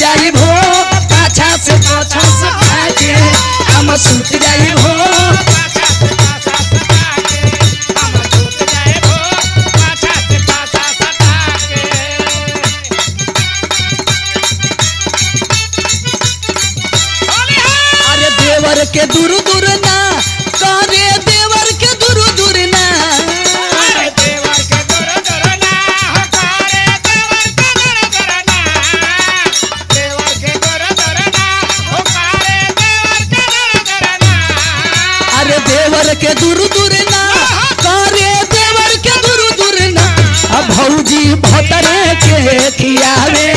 जाई भो पाछा से भागे हम सूत जाई भो अरे देवर के दूर दूर ना करे देवर के दूर दूर ना देवर के दूर दूर ना करे देवर के दूर दूर ना अब भौजी भतरे के खियावे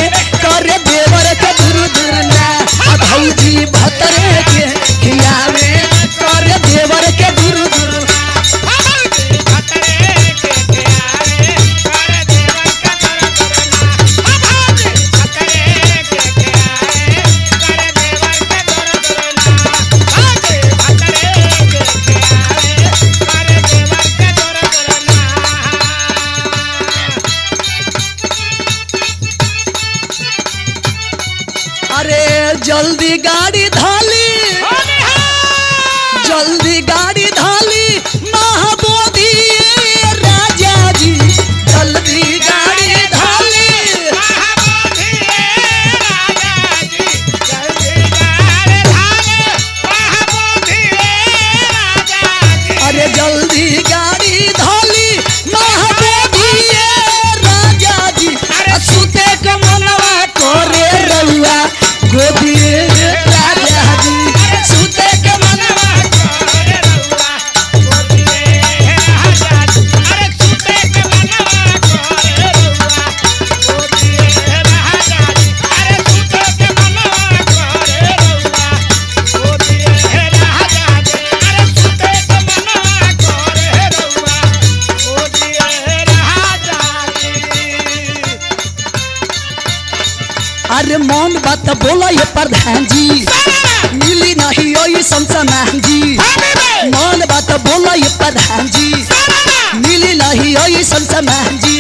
करे देवर के दूर दूर ना अब भौजी भतरे के खियावे करे देवर के दूर दूर जल्दी गाड़ी धाली जल्दी गाड़ी धाली महाबोधि राजा जी जल्दी गाड़ी धाली अरे जल्दी गाड़ी धाली महाबोधि राजा जी सुते के मनवा करे रउआ गोदी राजा जी सुते के मनवा करे रउआ गोदी राजा जी अरे सुते के मनवा करे रउआ गोदी राजा जी अरे सुते के मनवा करे रउआ गोदी राजा जी अरे सुते के मनवा करे रउआ गोदी राजा जी अरे मौन बात बोला ये प्रधान जी मिली नहीं ओई संसमान जी मौन बात बोला ये प्रधान जी मिली नहीं ओई संसमान जी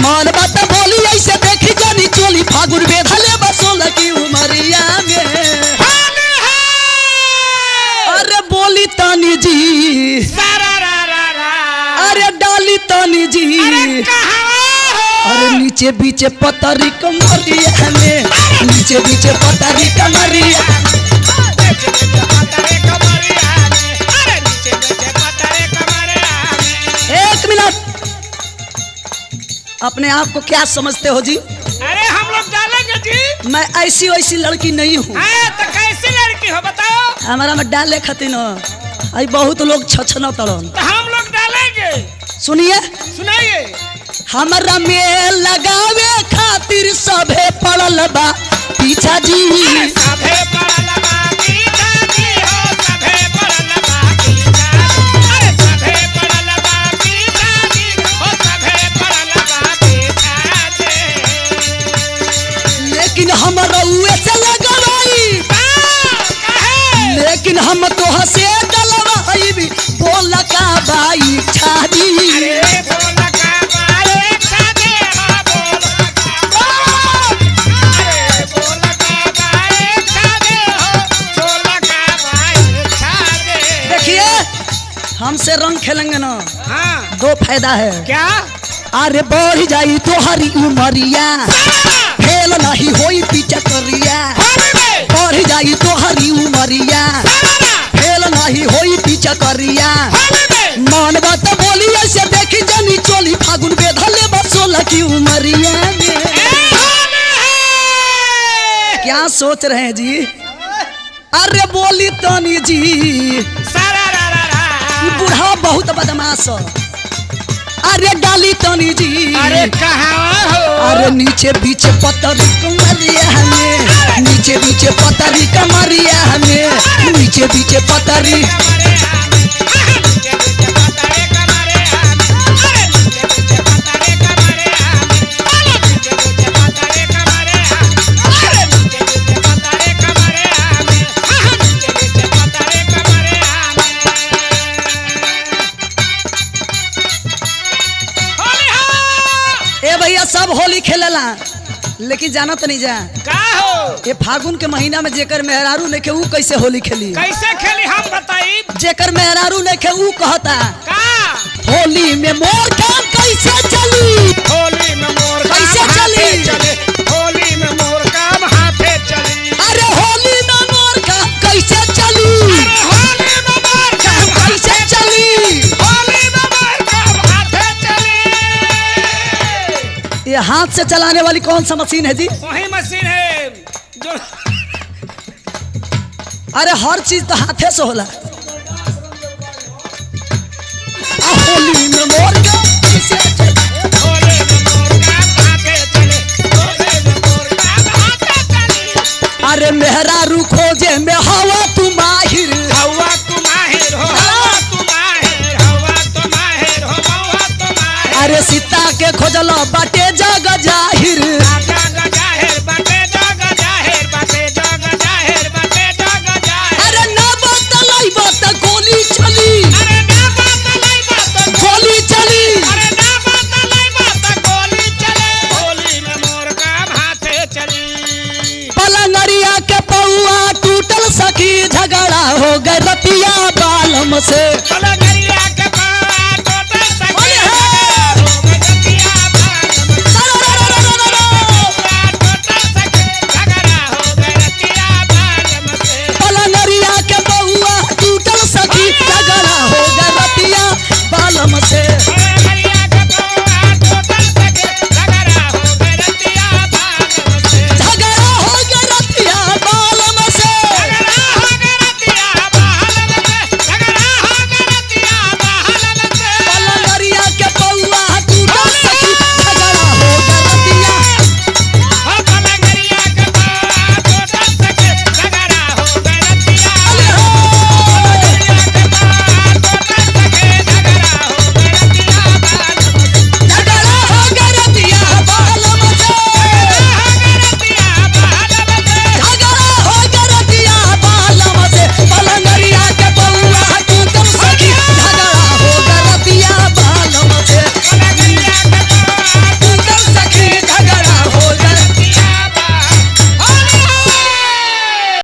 मौन बात बोली ऐसे देखी जानी चोली फागुन बेधले बसोला की उमरिया में अरे बोली तानी जी अरे डाली तानी जी अरे नीचे बीचे पतरी कमरिया में नीचे बीचे पतरी कमरिया एक मिनट अपने आप को क्या समझते हो जी? अरे हम लोग डालेंगे जी। मैं ऐसी वैसी लड़की नहीं हूँ। तो कैसी लड़की हो बताओ? हमारा में डाले खातिर आई बहुत लोग छछना तड़न। तो हम लोग डालेंगे। सुनिए सुनाइए। हमारा में लगावे खातिर सभे पड़ल बा पीछा जी सभे पड़ल बा पीछा जी हो सभे पड़ल बा पीछा अरे सभे पड़ल बा पीछा जी हो सभे पड़ल बा पीछा जी लेकिन हम रउए से लगवाई लेकिन हम तो हसे डलवाई बोल का बाई छाजी अरे बोल का बाई छाजी हो बोल का बाई छाजी हो बोल का बाई छाजी। देखिए हमसे रंग खेलेंगे ना हाँ दो फायदा है। क्या? अरे बढ़ जाई तोहरी उमरिया फेल नहीं होई पीछा करिया बढ़ जाई तोहरी उमरिया फेल नहीं होई पीछा करिया मन बात बोली ऐसे देखी जानी चोली फागुन बेधले बसोला की उमरिया में क्या सोच रहे हैं जी? अरे बोली तनी जी बूढ़ा बहुत बदमाश अरे डाली तनी जी अरे कहाँ हो? अरे नीचे बीचे पतरी कमरिया में नीचे बीचे पतरी कमरिया में नीचे बीचे पतरी सब होली खेलेला लेकिन जाना तो नहीं जा का हो ये फागुन के महीना में जेकर मेहरारू लेके ऊ कैसे होली खेली कैसे खेली हम बताई जेकर मेहरारू लेके ऊ कहता का होली में मोर काम कैसे चली होली में मोर कैसे काम हाथे चली? चले होली में मोर काम हाथे चली अरे होली में मोर काम कैसे चली अरे होली में मोर काम कैसे चली होली में मोर काम हाथे चली ये हाथ से चलाने वाली कौन सा मशीन है जी वही मशीन है जो अरे हर चीज तो हाथे से होला होली में मोर काम कैसे चली होली में मोर काम हाथे चले होली में मोर काम हाथे चली अरे मेहरारू खोजे में हवा तू माहिर हवा तू माहिर हो हवा तू माहिर हवा तू माहिर हो हवा तू माहिर अरे सीता के खोजला बाटे जग जाहिर जग जाहिर बाटे जग जाहिर बाटे जग जाहिर बाटे जग जाहिर अरे ना बात लाई बात गोली चली अरे ना बात लाई बात गोली चली अरे ना बात लाई बात गोली चले होली में मोर काम हाथे चली पलंगरिया के पौआ टूटल सखी झगड़ा हो गए रतिया बालम से पलंग